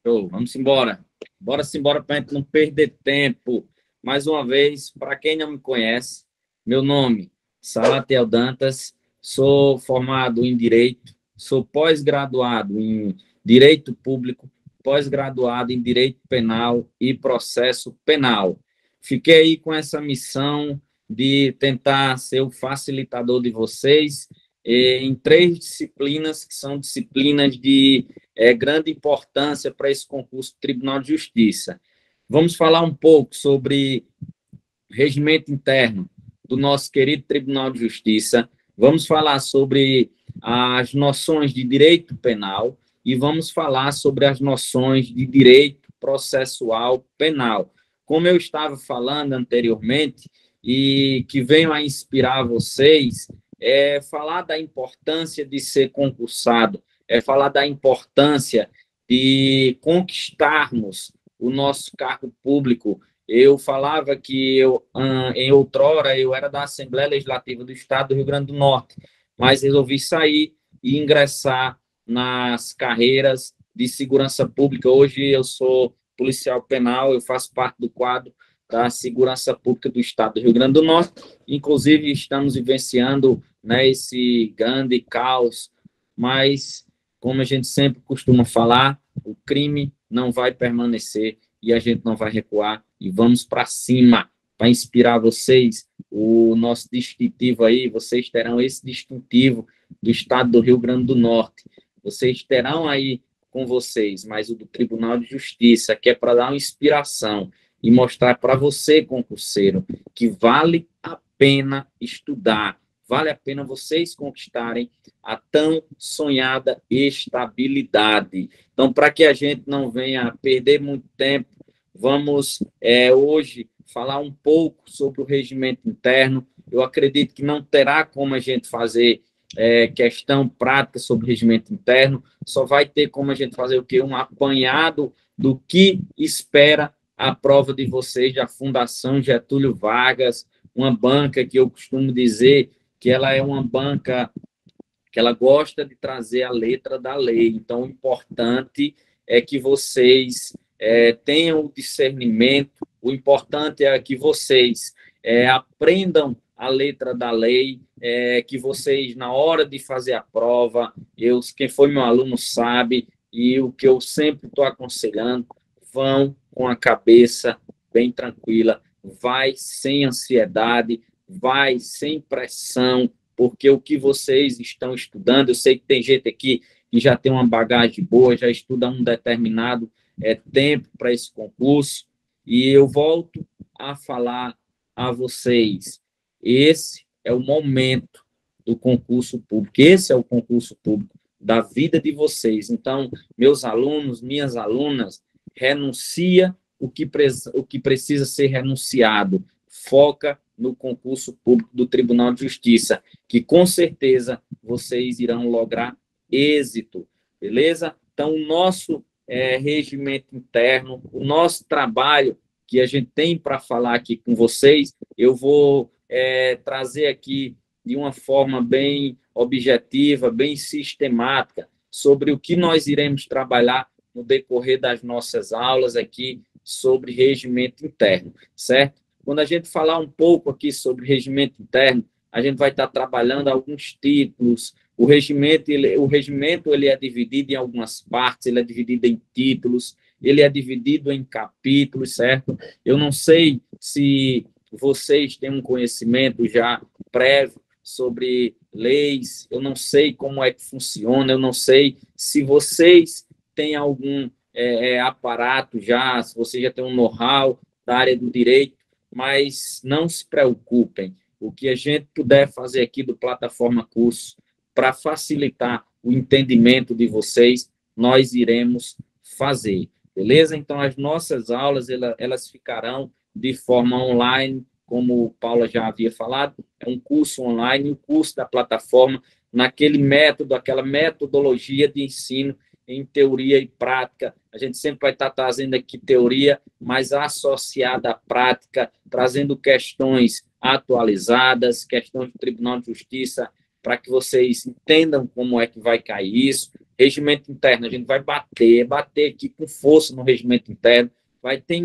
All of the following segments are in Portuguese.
Show, vamos embora. Bora embora para a gente não perder tempo. Mais uma vez, para quem não me conhece, meu nome, Salatiel Dantas, sou formado em Direito, sou pós-graduado em Direito Público, pós-graduado em Direito Penal e Processo Penal. Fiquei aí com essa missão de tentar ser o facilitador de vocês em três disciplinas, que são disciplinas de grande importância para esse concurso do Tribunal de Justiça. Vamos falar um pouco sobre regimento interno do nosso querido Tribunal de Justiça, vamos falar sobre as noções de direito penal e vamos falar sobre as noções de direito processual penal. Como eu estava falando anteriormente, e que venho a inspirar vocês, é falar da importância de ser concursado, é falar da importância de conquistarmos o nosso cargo público. Eu falava que em outrora, eu era da Assembleia Legislativa do Estado do Rio Grande do Norte, mas resolvi sair e ingressar nas carreiras de segurança pública. Hoje eu sou policial penal, eu faço parte do quadro da segurança pública do Estado do Rio Grande do Norte. Inclusive, estamos vivenciando, né, esse grande caos, mas, como a gente sempre costuma falar, o crime não vai permanecer e a gente não vai recuar e vamos para cima para inspirar vocês. O nosso distintivo aí, vocês terão esse distintivo do Estado do Rio Grande do Norte. Vocês terão aí com vocês, mas o do Tribunal de Justiça, que é para dar uma inspiração e mostrar para você, concurseiro, que vale a pena estudar, vale a pena vocês conquistarem a tão sonhada estabilidade. Então, para que a gente não venha perder muito tempo, vamos hoje falar um pouco sobre o regimento interno. Eu acredito que não terá como a gente fazer questão prática sobre o regimento interno, só vai ter como a gente fazer o quê? Um apanhado do que espera a prova de vocês da Fundação Getúlio Vargas, uma banca que eu costumo dizer que ela é uma banca que ela gosta de trazer a letra da lei. Então, o importante é que vocês tenham o discernimento, o importante é que vocês aprendam a letra da lei, que vocês, na hora de fazer a prova, quem foi meu aluno sabe, e o que eu sempre estou aconselhando, vão com a cabeça bem tranquila, vai sem ansiedade, vai sem pressão, porque o que vocês estão estudando, eu sei que tem gente aqui que já tem uma bagagem boa, já estuda um determinado tempo para esse concurso, e eu volto a falar a vocês, esse é o momento do concurso público, esse é o concurso público da vida de vocês. Então, meus alunos, minhas alunas, renuncia o que precisa ser renunciado, foca no concurso público do Tribunal de Justiça, que com certeza vocês irão lograr êxito, beleza? Então, o nosso regimento interno, o nosso trabalho que a gente tem para falar aqui com vocês, eu vou trazer aqui de uma forma bem objetiva, bem sistemática, sobre o que nós iremos trabalhar no decorrer das nossas aulas aqui sobre regimento interno, certo? Quando a gente falar um pouco aqui sobre regimento interno, a gente vai estar trabalhando alguns títulos. O regimento ele é dividido em algumas partes, ele é dividido em títulos, ele é dividido em capítulos, certo? Eu não sei se vocês têm um conhecimento já prévio sobre leis, eu não sei como é que funciona, eu não sei se vocês têm algum aparato já, se vocês já têm um know-how da área do direito, mas não se preocupem. O que a gente puder fazer aqui do Plataforma Curso para facilitar o entendimento de vocês, nós iremos fazer, beleza? Então, as nossas aulas, elas ficarão de forma online, como o Paula já havia falado, é um curso online, o curso da plataforma, naquele método, aquela metodologia de ensino em teoria e prática. A gente sempre vai estar trazendo aqui teoria, mas associada à prática, trazendo questões atualizadas, questões do Tribunal de Justiça, para que vocês entendam como é que vai cair isso, regimento interno, a gente vai bater aqui com força no regimento interno, vai ter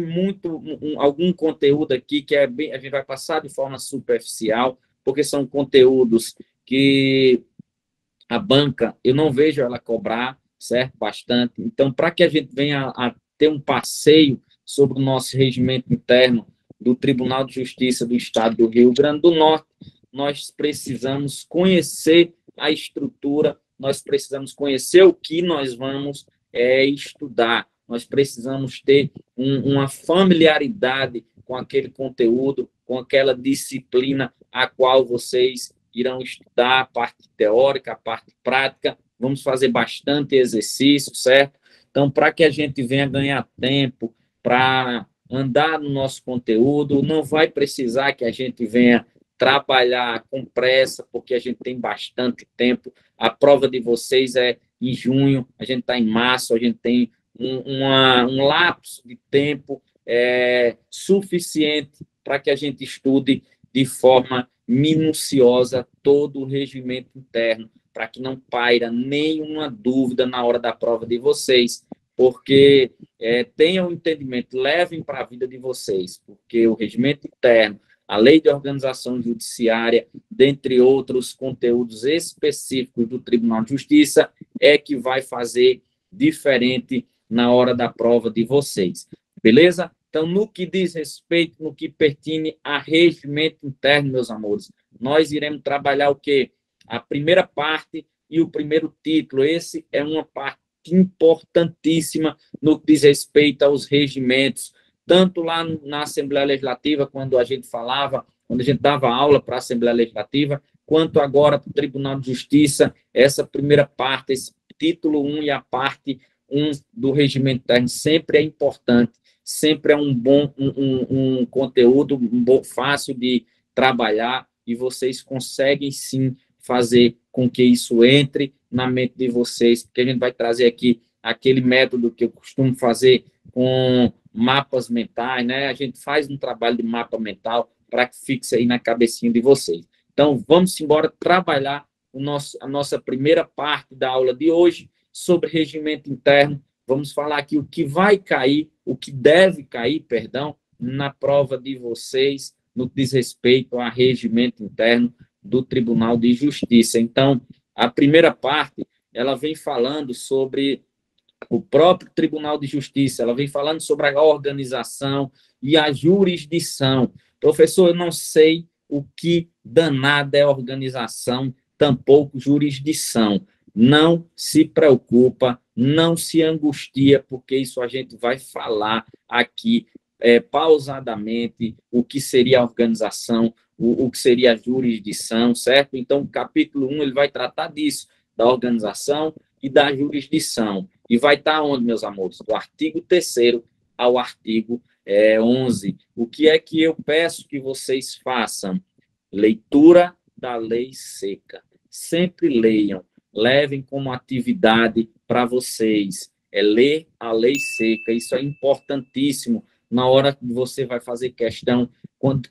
algum conteúdo aqui que a gente vai passar de forma superficial, porque são conteúdos que a banca, eu não vejo ela cobrar, certo? Bastante. Então, para que a gente venha a ter um passeio sobre o nosso regimento interno do Tribunal de Justiça do Estado do Rio Grande do Norte, nós precisamos conhecer a estrutura, nós precisamos conhecer o que nós vamos estudar, nós precisamos ter uma familiaridade com aquele conteúdo, com aquela disciplina a qual vocês irão estudar, a parte teórica, a parte prática, vamos fazer bastante exercício, certo? Então, para que a gente venha ganhar tempo, para andar no nosso conteúdo, não vai precisar que a gente venha trabalhar com pressa, porque a gente tem bastante tempo. A prova de vocês é em junho, a gente está em março, a gente tem um lapso de tempo suficiente para que a gente estude de forma minuciosa todo o regimento interno, para que não paira nenhuma dúvida na hora da prova de vocês, porque tenham um entendimento, levem para a vida de vocês, porque o regimento interno, a lei de organização judiciária, dentre outros conteúdos específicos do Tribunal de Justiça, é que vai fazer diferente na hora da prova de vocês. Beleza? Então, no que diz respeito, no que pertine a regimento interno, meus amores, nós iremos trabalhar o quê? A primeira parte e o primeiro título. Esse é uma parte importantíssima no que diz respeito aos regimentos, tanto lá na Assembleia Legislativa, quando a gente dava aula para a Assembleia Legislativa, quanto agora para o Tribunal de Justiça, essa primeira parte, esse título 1 e a parte 1 do regimento interno sempre é importante, sempre é um conteúdo fácil de trabalhar e vocês conseguem sim fazer com que isso entre na mente de vocês, porque a gente vai trazer aqui aquele método que eu costumo fazer com mapas mentais, né? A gente faz um trabalho de mapa mental para que fixe aí na cabecinha de vocês. Então, vamos embora trabalhar a nossa primeira parte da aula de hoje sobre regimento interno. Vamos falar aqui o que vai cair, o que deve cair, perdão, na prova de vocês no que diz respeito a regimento interno do Tribunal de Justiça. Então, a primeira parte, ela vem falando sobre o próprio Tribunal de Justiça, ela vem falando sobre a organização e a jurisdição. Professor, eu não sei o que danada é organização, tampouco jurisdição. Não se preocupa, não se angustia, porque isso a gente vai falar aqui pausadamente, o que seria a organização, o que seria a jurisdição, certo? Então, o capítulo 1, ele vai tratar disso, da organização e da jurisdição. E vai estar onde, meus amores? Do artigo 3º ao artigo 11. O que é que eu peço que vocês façam? Leitura da lei seca. Sempre leiam, levem como atividade para vocês. Ler a lei seca. Isso é importantíssimo na hora que você vai fazer questão.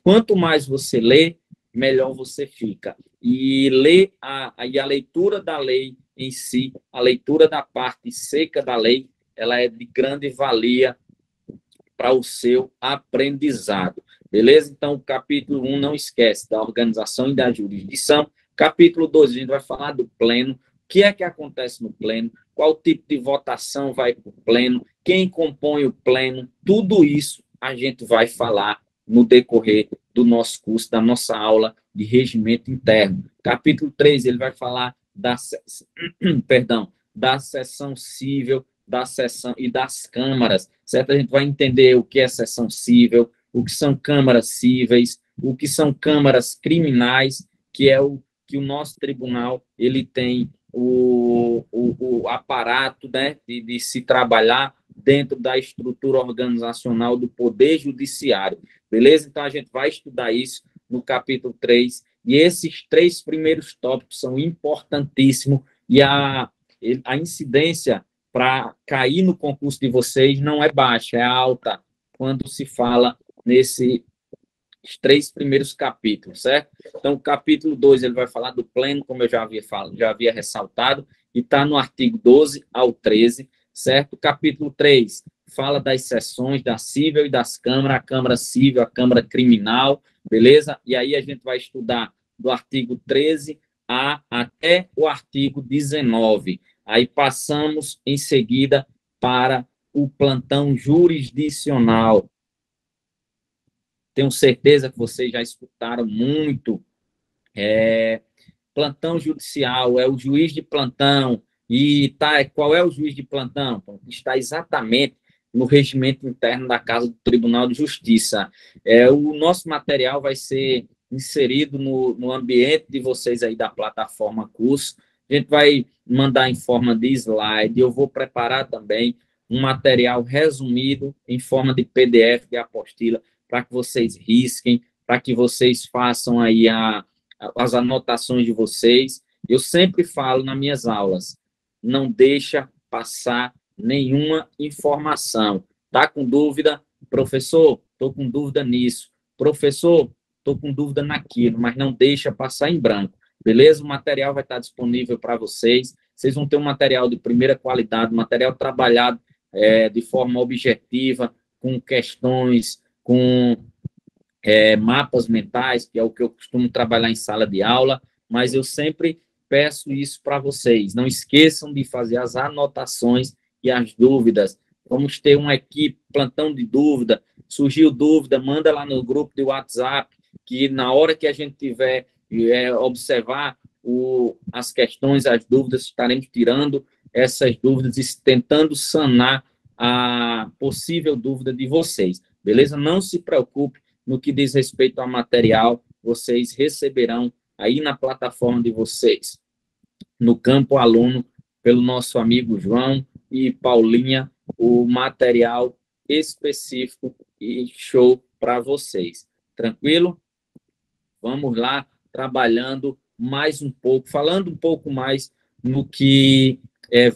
Quanto mais você lê, melhor você fica. E ler a leitura da lei em si, a leitura da parte seca da lei, ela é de grande valia para o seu aprendizado. Beleza? Então, o capítulo 1, não esquece, da organização e da jurisdição. Capítulo 2, a gente vai falar do pleno. O que é que acontece no pleno? Qual tipo de votação vai para o pleno? Quem compõe o pleno? Tudo isso a gente vai falar no decorrer do nosso curso, da nossa aula de regimento interno. Capítulo 3, ele vai falar da sessão cível, da sessão e das câmaras, certo? A gente vai entender o que é sessão cível, o que são câmaras cíveis, o que são câmaras criminais, que é o que o nosso tribunal ele tem o aparato, né, de se trabalhar dentro da estrutura organizacional do Poder Judiciário. Beleza? Então, a gente vai estudar isso no capítulo 3. E esses 3 primeiros tópicos são importantíssimos. E a incidência para cair no concurso de vocês não é baixa, é alta, quando se fala nesses 3 primeiros capítulos, certo? Então, o capítulo 2, ele vai falar do pleno, como eu já havia ressaltado, e está no artigo 12 ao 13, certo? O capítulo 3 fala das sessões da cível e das câmaras, a Câmara Cível, a Câmara Criminal, beleza? E aí a gente vai estudar do artigo 13 até o artigo 19. Aí passamos em seguida para o plantão jurisdicional. Tenho certeza que vocês já escutaram muito. Plantão judicial é o juiz de plantão. E qual é o juiz de plantão? Está exatamente no regimento interno da Casa do Tribunal de Justiça. O nosso material vai ser inserido no ambiente de vocês aí da plataforma curso. A gente vai mandar em forma de slide. Eu vou preparar também um material resumido em forma de PDF, de apostila, para que vocês risquem, para que vocês façam aí as anotações de vocês. Eu sempre falo nas minhas aulas, não deixa passar nenhuma informação. Tá com dúvida? Professor, estou com dúvida nisso. Professor, estou com dúvida naquilo, mas não deixa passar em branco. Beleza? O material vai estar disponível para vocês. Vocês vão ter um material de primeira qualidade, material trabalhado de forma objetiva, com questões, com mapas mentais, que é o que eu costumo trabalhar em sala de aula, mas eu sempre peço isso para vocês. Não esqueçam de fazer as anotações e as dúvidas. Vamos ter uma equipe, plantão de dúvida. Surgiu dúvida, manda lá no grupo de WhatsApp, que na hora que a gente tiver observar as questões, as dúvidas, estaremos tirando essas dúvidas e tentando sanar a possível dúvida de vocês. Beleza? Não se preocupe no que diz respeito ao material, vocês receberão aí na plataforma de vocês, no campo aluno, pelo nosso amigo João e Paulinha, o material específico e show para vocês. Tranquilo? Vamos lá, trabalhando mais um pouco, falando um pouco mais no que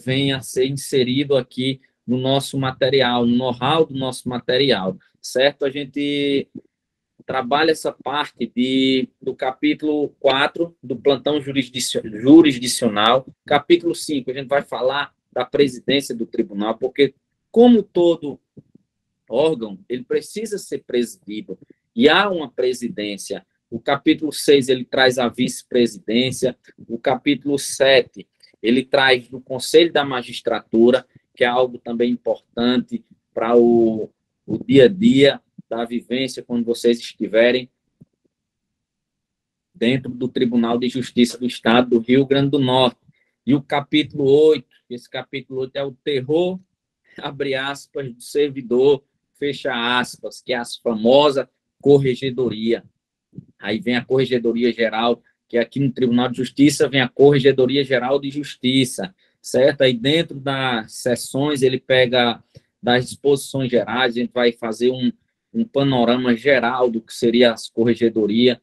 vem a ser inserido aqui no nosso material, no know-how do nosso material, certo? A gente trabalha essa parte do capítulo 4 do plantão jurisdicional. Capítulo 5, a gente vai falar da presidência do tribunal, porque, como todo órgão, ele precisa ser presidido, e há uma presidência. O capítulo 6, ele traz a vice-presidência. O capítulo 7, ele traz do Conselho da Magistratura, que é algo também importante para o dia a dia da vivência, quando vocês estiverem dentro do Tribunal de Justiça do Estado do Rio Grande do Norte. E o capítulo 8, esse capítulo 8 é o terror, abre aspas, do servidor, fecha aspas, que é a famosa corregedoria. Aí vem a Corregedoria Geral, que aqui no Tribunal de Justiça vem a Corregedoria Geral de Justiça, certo? Aí dentro das sessões ele pega das disposições gerais, a gente vai fazer um panorama geral do que seria as corregedorias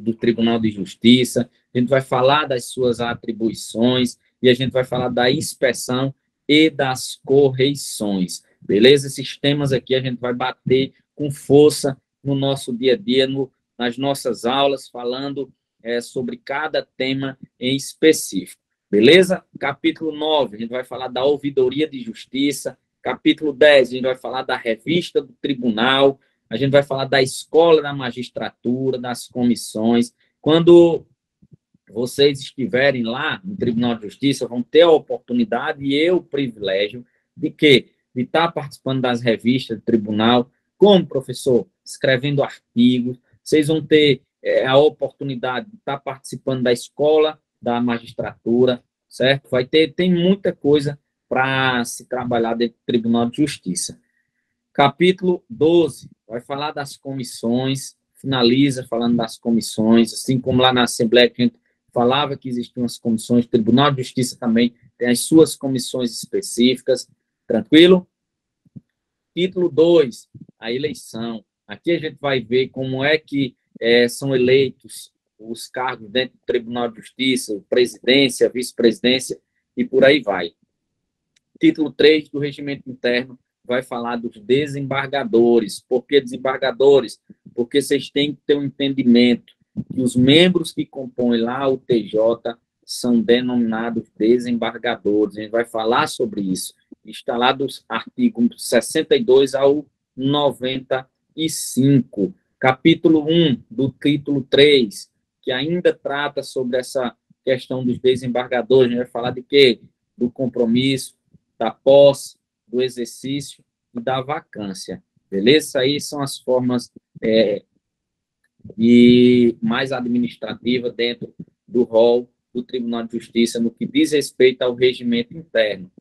do Tribunal de Justiça, a gente vai falar das suas atribuições e a gente vai falar da inspeção e das correições, beleza? Esses temas aqui a gente vai bater com força no nosso dia a dia, nas nossas aulas, falando sobre cada tema em específico, beleza? Capítulo 9, a gente vai falar da ouvidoria de justiça. Capítulo 10, a gente vai falar da revista do tribunal, a gente vai falar da escola da magistratura, das comissões. Quando vocês estiverem lá no Tribunal de Justiça, vão ter a oportunidade e o privilégio de quê? De estar participando das revistas do tribunal, como professor, escrevendo artigos. Vocês vão ter a oportunidade de estar participando da escola da magistratura, certo? Tem muita coisa para se trabalhar dentro do Tribunal de Justiça. Capítulo 12, vai falar das comissões, finaliza falando das comissões, assim como lá na Assembleia que a gente falava que existiam as comissões, o Tribunal de Justiça também tem as suas comissões específicas, tranquilo? Capítulo 2, a eleição. Aqui a gente vai ver como é que são eleitos os cargos dentro do Tribunal de Justiça, presidência, vice-presidência e por aí vai. Título 3 do Regimento Interno vai falar dos desembargadores. Por que desembargadores? Porque vocês têm que ter um entendimento que os membros que compõem lá o TJ são denominados desembargadores. A gente vai falar sobre isso. Está lá dos artigos 62 ao 95. Capítulo 1 do título 3, que ainda trata sobre essa questão dos desembargadores. A gente vai falar de quê? Do compromisso, da posse, do exercício e da vacância. Beleza? Aí são as formas e mais administrativa dentro do rol do Tribunal de Justiça no que diz respeito ao regimento interno.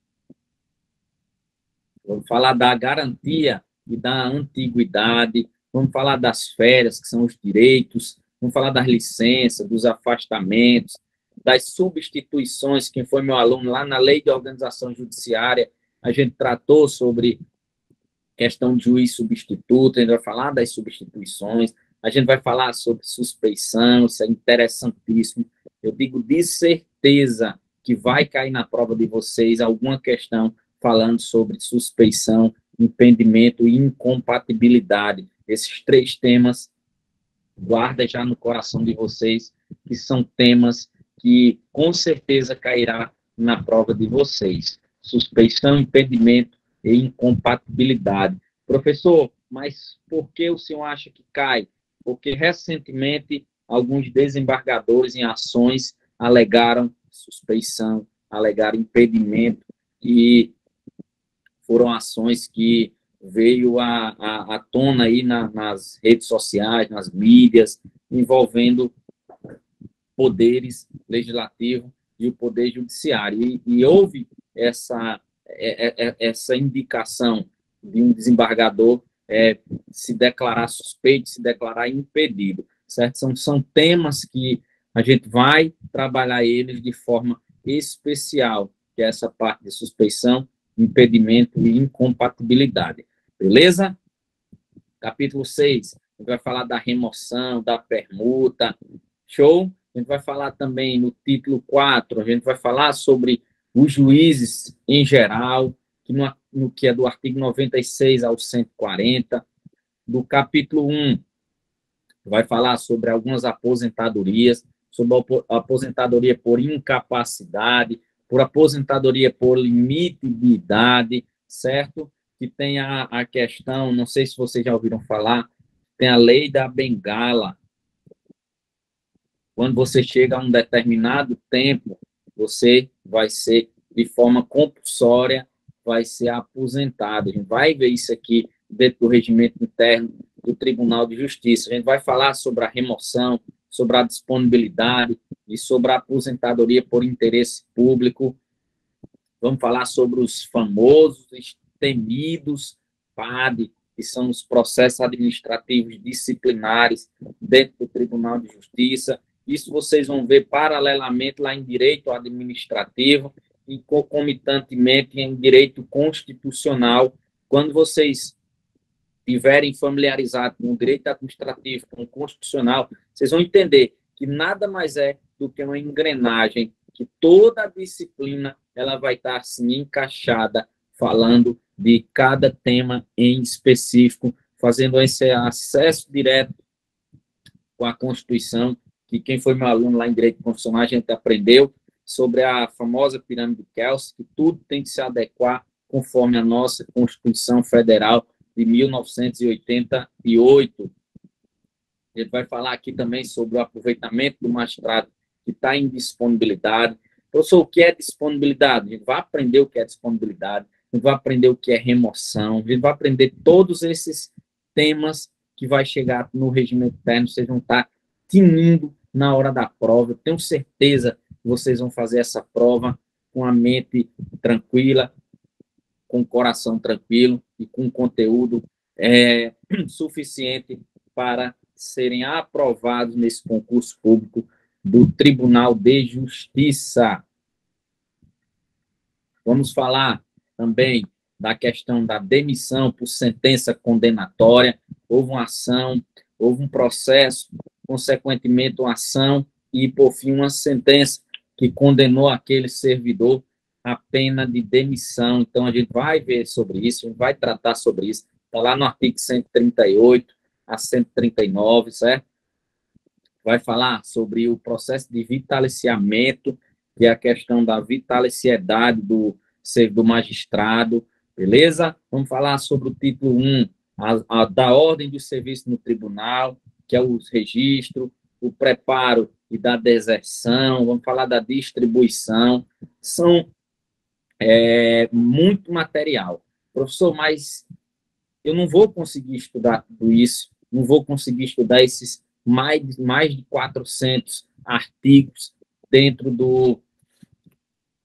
Vamos falar da garantia e da antiguidade, vamos falar das férias, que são os direitos, vamos falar das licenças, dos afastamentos, das substituições. Quem foi meu aluno lá na Lei de Organização Judiciária, a gente tratou sobre questão de juiz substituto, a gente vai falar das substituições, a gente vai falar sobre suspeição, isso é interessantíssimo. Eu digo de certeza que vai cair na prova de vocês alguma questão falando sobre suspeição, impedimento e incompatibilidade. Esses 3 temas, guarda já no coração de vocês, que são temas que com certeza cairá na prova de vocês. Suspeição, impedimento e incompatibilidade. Professor, mas por que o senhor acha que cai? Porque recentemente alguns desembargadores em ações alegaram suspeição, alegaram impedimento e foram ações que veio à tona aí nas redes sociais, nas mídias, envolvendo poderes legislativo e o poder judiciário. E houve essa indicação de um desembargador se declarar suspeito, se declarar impedido, certo? São temas que a gente vai trabalhar eles de forma especial, que é essa parte de suspeição, impedimento e incompatibilidade. Beleza? Capítulo 6, a gente vai falar da remoção, da permuta. Show? A gente vai falar também no título 4, a gente vai falar sobre os juízes em geral, no que é do artigo 96 ao 140. Do capítulo 1, vai falar sobre algumas aposentadorias, sobre a aposentadoria por incapacidade, por aposentadoria por limite de idade, certo? Que tem a questão, não sei se vocês já ouviram falar, tem a lei da bengala. Quando você chega a um determinado tempo, você vai ser, de forma compulsória, vai ser aposentado. A gente vai ver isso aqui dentro do regimento interno do Tribunal de Justiça. A gente vai falar sobre a remoção, sobre a disponibilidade e sobre a aposentadoria por interesse público. Vamos falar sobre os famosos, temidos PAD, que são os processos administrativos disciplinares dentro do Tribunal de Justiça. Isso vocês vão ver paralelamente lá em direito administrativo e concomitantemente em direito constitucional. Quando vocês estiverem familiarizados com o direito administrativo, com o constitucional, vocês vão entender que nada mais é do que uma engrenagem, que toda a disciplina ela vai estar assim encaixada, falando de cada tema em específico, fazendo esse acesso direto com a Constituição, que quem foi meu aluno lá em Direito Constitucional, a gente aprendeu sobre a famosa pirâmide de Kelsen, que tudo tem que se adequar conforme a nossa Constituição Federal de 1988. A gente vai falar aqui também sobre o aproveitamento do magistrado que está em disponibilidade. Professor, o que é disponibilidade? A gente vai aprender o que é disponibilidade, a gente vai aprender o que é remoção, a gente vai aprender todos esses temas que vai chegar no regimento interno, vocês vão estar tinindo na hora da prova. Eu tenho certeza que vocês vão fazer essa prova com a mente tranquila, com o coração tranquilo e com conteúdo suficiente para serem aprovados nesse concurso público do Tribunal de Justiça. Vamos falar também da questão da demissão por sentença condenatória. Houve uma ação, houve um processo, consequentemente uma ação e, por fim, uma sentença que condenou aquele servidor à pena de demissão. Então, a gente vai ver sobre isso, a gente vai tratar sobre isso. Está lá no artigo 138 a 139, certo? Vai falar sobre o processo de vitaliciamento, que é a questão da vitaliciedade do magistrado, beleza? Vamos falar sobre o título 1, da ordem do serviço no tribunal, que é o registro, o preparo e da deserção, vamos falar da distribuição, são muito material. Professor, mas eu não vou conseguir estudar tudo isso, não vou conseguir estudar esses mais de 400 artigos dentro do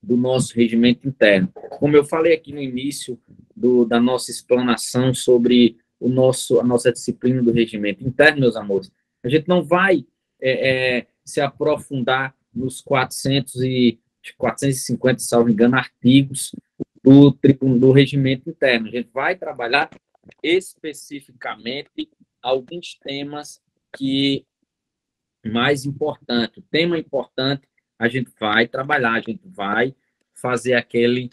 nosso regimento interno. Como eu falei aqui no início da nossa explanação sobre a nossa disciplina do regimento interno, meus amores, a gente não vai se aprofundar nos 450, salvo engano, artigos do regimento interno. A gente vai trabalhar especificamente alguns temas que mais importante. O tema importante a gente vai trabalhar, a gente vai fazer aquele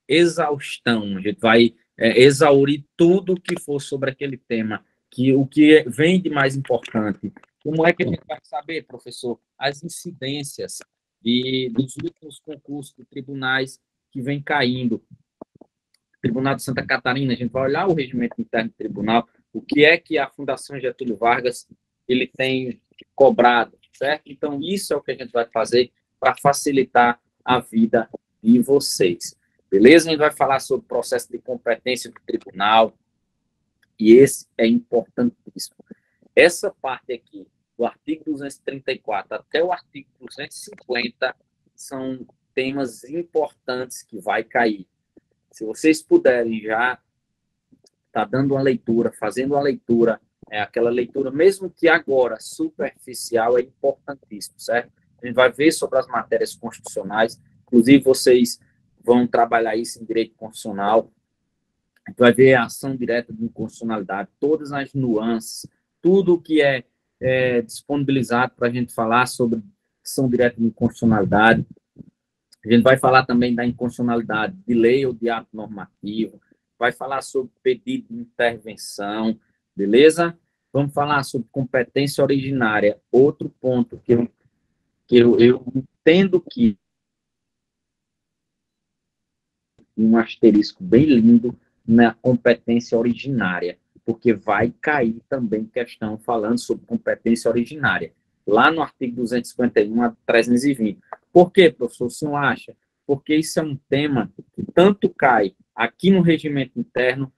exaustão, a gente vai exaurir tudo que for sobre aquele tema, que o que vem de mais importante. Como é que a gente vai saber, professor, as incidências dos últimos concursos de tribunais que vem caindo? Tribunal de Santa Catarina, a gente vai olhar o regimento interno do tribunal, o que é que a Fundação Getúlio Vargas ele tem cobrado, certo? Então, isso é o que a gente vai fazer para facilitar a vida de vocês, beleza? A gente vai falar sobre o processo de competência do tribunal, e esse é importantíssimo. Essa parte aqui, do artigo 234 até o artigo 250, são temas importantes que vai cair. Se vocês puderem já estar dando uma leitura, fazendo uma leitura, aquela leitura, mesmo que agora superficial, é importantíssimo, certo? A gente vai ver sobre as matérias constitucionais, inclusive vocês vão trabalhar isso em direito constitucional, a gente vai ver a ação direta de inconstitucionalidade, todas as nuances, tudo que é disponibilizado para a gente falar sobre ação direta de inconstitucionalidade. A gente vai falar também da inconstitucionalidade de lei ou de ato normativo, vai falar sobre pedido de intervenção, beleza? Vamos falar sobre competência originária, outro ponto que eu entendo que um asterisco bem lindo na competência originária, porque vai cair também questão falando sobre competência originária, lá no artigo 251 a 320. Por quê, professor, o senhor acha? Porque isso é um tema que tanto cai aqui no regimento interno,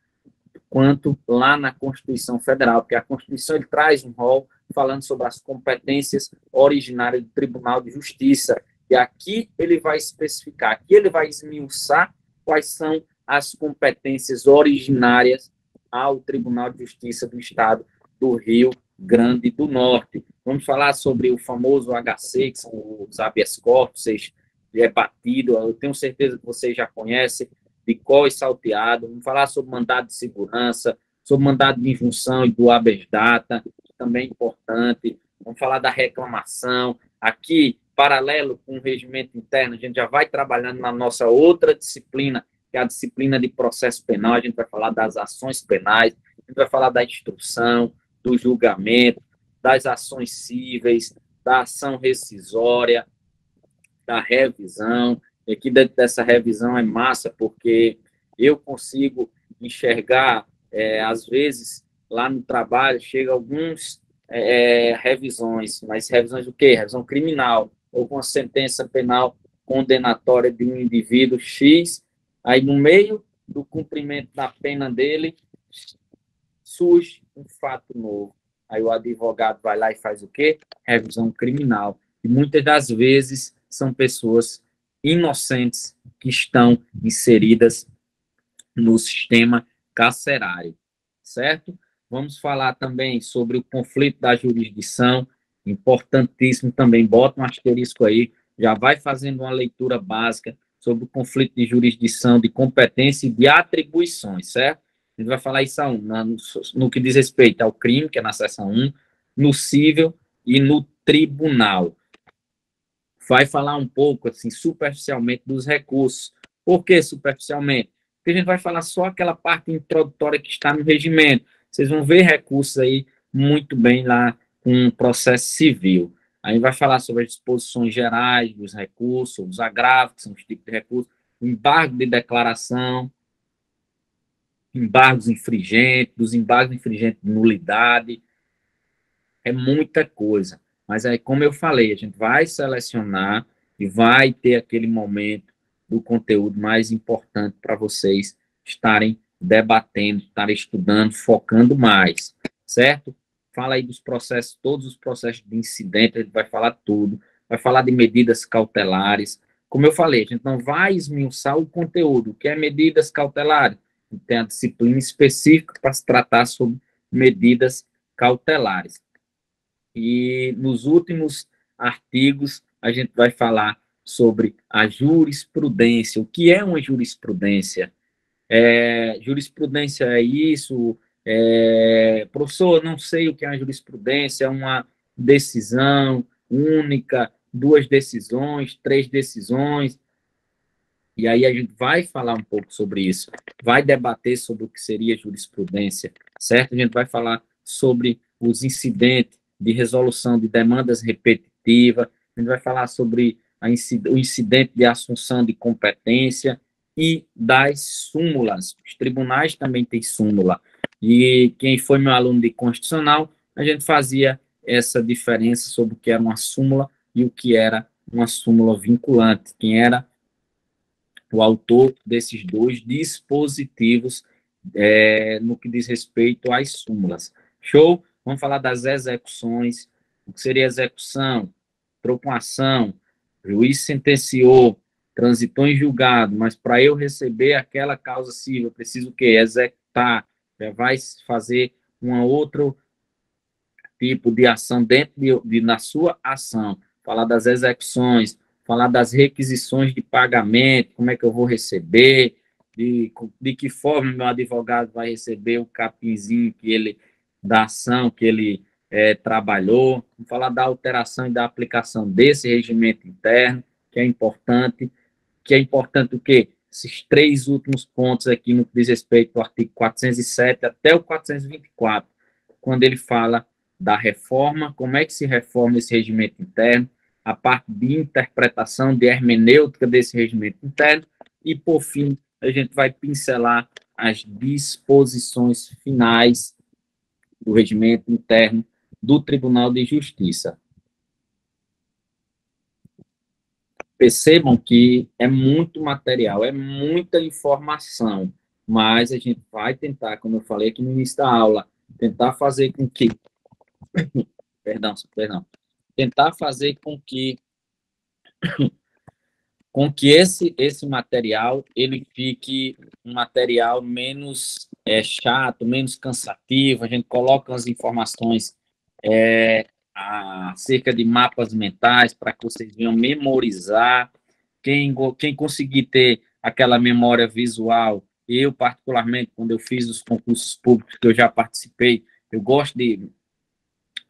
quanto lá na Constituição Federal, porque a Constituição ele traz um rol falando sobre as competências originárias do Tribunal de Justiça, e aqui ele vai especificar, aqui ele vai esmiuçar quais são as competências originárias ao Tribunal de Justiça do Estado do Rio Grande do Norte. Vamos falar sobre o famoso HC, que são os habeas corpus, é batido, eu tenho certeza que vocês já conhecem, de cor e salteado. Vamos falar sobre mandado de segurança, sobre mandado de injunção e do habeas data, que também é importante. Vamos falar da reclamação. Aqui, paralelo com o regimento interno, a gente já vai trabalhando na nossa outra disciplina, que é a disciplina de processo penal. A gente vai falar das ações penais, a gente vai falar da instrução, do julgamento, das ações cíveis, da ação rescisória, da revisão. E aqui dentro dessa revisão é massa, porque eu consigo enxergar, às vezes, lá no trabalho, chega alguns revisões, mas revisões do quê? Revisão criminal, ou com a sentença penal condenatória de um indivíduo X, aí no meio do cumprimento da pena dele, surge um fato novo. Aí o advogado vai lá e faz o quê? Revisão criminal. E muitas das vezes são pessoas inocentes que estão inseridas no sistema carcerário, certo? Vamos falar também sobre o conflito da jurisdição, importantíssimo também, bota um asterisco aí, já vai fazendo uma leitura básica sobre o conflito de jurisdição, de competência e de atribuições, certo? A gente vai falar isso no que diz respeito ao crime, que é na seção 1, no cível e no tribunal. Vai falar um pouco, assim, superficialmente dos recursos. Por que superficialmente? Porque a gente vai falar só aquela parte introdutória que está no regimento. Vocês vão ver recursos aí muito bem lá com o processo civil. Aí vai falar sobre as disposições gerais dos recursos, os agravos, que são os tipos de recursos, o embargo de declaração, embargos infringentes, dos embargos infringentes de nulidade, é muita coisa. Mas aí, como eu falei, a gente vai selecionar e vai ter aquele momento do conteúdo mais importante para vocês estarem debatendo, estarem estudando, focando mais, certo? Fala aí dos processos, todos os processos de incidente, a gente vai falar tudo, vai falar de medidas cautelares. Como eu falei, a gente não vai esmiuçar o conteúdo, o que é medidas cautelares. Tem a disciplina específica para se tratar sobre medidas cautelares. E nos últimos artigos, a gente vai falar sobre a jurisprudência. O que é uma jurisprudência? Jurisprudência é isso? Professor, não sei o que é uma jurisprudência, é uma decisão única, duas decisões, três decisões. E aí a gente vai falar um pouco sobre isso, vai debater sobre o que seria jurisprudência, certo? A gente vai falar sobre os incidentes de resolução de demandas repetitivas, a gente vai falar sobre o incidente de assunção de competência e das súmulas. Os tribunais também têm súmula. E quem foi meu aluno de constitucional, a gente fazia essa diferença sobre o que era uma súmula e o que era uma súmula vinculante. Quem era o autor desses dois dispositivos no que diz respeito às súmulas. Show? Vamos falar das execuções. O que seria execução? Trocação. Juiz sentenciou, transitou em julgado, mas para eu receber aquela causa civil, eu preciso o quê? Executar. Já vai fazer um outro tipo de ação dentro na sua ação. Falar das execuções, falar das requisições de pagamento, como é que eu vou receber, de que forma meu advogado vai receber o capinzinho que ele, da ação que ele trabalhou, vamos falar da alteração e da aplicação desse regimento interno, que é importante o quê? Esses três últimos pontos aqui no que diz respeito ao artigo 407 até o 424, quando ele fala da reforma, como é que se reforma esse regimento interno, a parte de interpretação, de hermenêutica desse regimento interno, e, por fim, a gente vai pincelar as disposições finais do regimento interno do Tribunal de Justiça. Percebam que é muito material, é muita informação, mas a gente vai tentar, como eu falei aqui no início da aula, tentar fazer com que perdão, tentar fazer com que esse material ele fique um material menos chato, menos cansativo. A gente coloca as informações acerca de mapas mentais para que vocês venham memorizar. Quem conseguir ter aquela memória visual, eu particularmente, quando eu fiz os concursos públicos que eu já participei, eu gosto de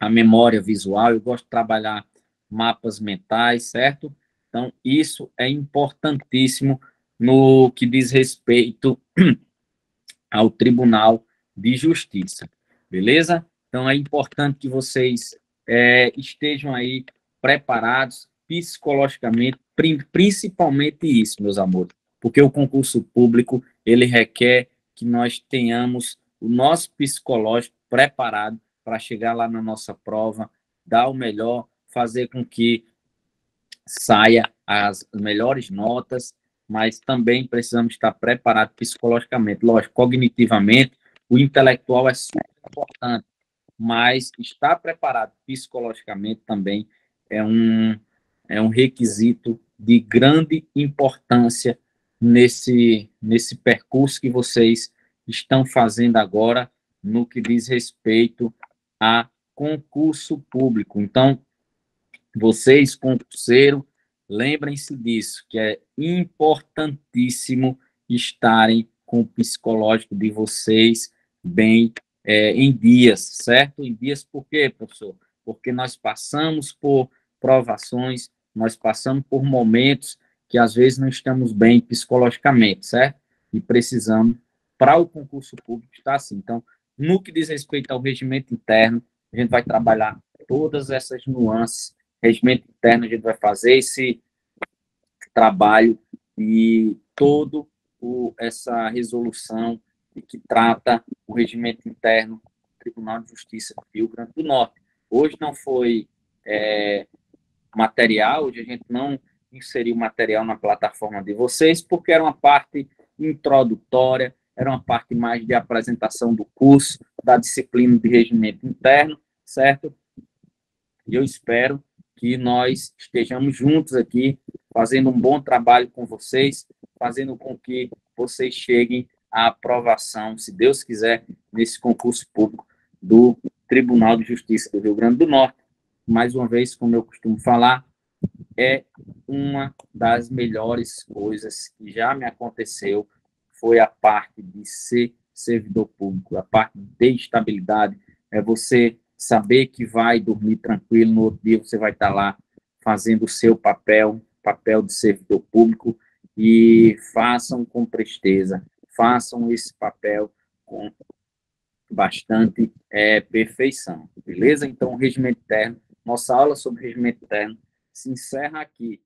a memória visual, eu gosto de trabalhar mapas mentais, certo? Então, isso é importantíssimo no que diz respeito ao Tribunal de Justiça, beleza? Então, é importante que vocês estejam aí preparados psicologicamente, principalmente isso, meus amores, porque o concurso público, ele requer que nós tenhamos o nosso psicológico preparado para chegar lá na nossa prova, dar o melhor, fazer com que saia as melhores notas, mas também precisamos estar preparados psicologicamente. Lógico, cognitivamente, o intelectual é super importante, mas estar preparado psicologicamente também é um requisito de grande importância nesse percurso que vocês estão fazendo agora no que diz respeito a concurso público. Então, vocês, concurseiros, lembrem-se disso, que é importantíssimo estarem com o psicológico de vocês bem em dias, certo? Em dias por quê, professor? Porque nós passamos por provações, nós passamos por momentos que às vezes não estamos bem psicologicamente, certo? E precisamos, para o concurso público, estar assim. Então, no que diz respeito ao regimento interno, a gente vai trabalhar todas essas nuances regimento interno, a gente vai fazer esse trabalho e todo essa resolução que trata o regimento interno do Tribunal de Justiça do Rio Grande do Norte. Hoje não foi material, hoje a gente não inseriu material na plataforma de vocês, porque era uma parte introdutória, era uma parte mais de apresentação do curso, da disciplina de regimento interno, certo? E eu espero que nós estejamos juntos aqui, fazendo um bom trabalho com vocês, fazendo com que vocês cheguem à aprovação, se Deus quiser, nesse concurso público do Tribunal de Justiça do Rio Grande do Norte. Mais uma vez, como eu costumo falar, é uma das melhores coisas que já me aconteceu, foi a parte de ser servidor público, a parte de estabilidade, é você saber que vai dormir tranquilo, no outro dia você vai estar lá fazendo o seu papel, papel de servidor público, e façam com presteza, façam esse papel com bastante perfeição, beleza? Então, o regimento interno, nossa aula sobre regimento interno se encerra aqui.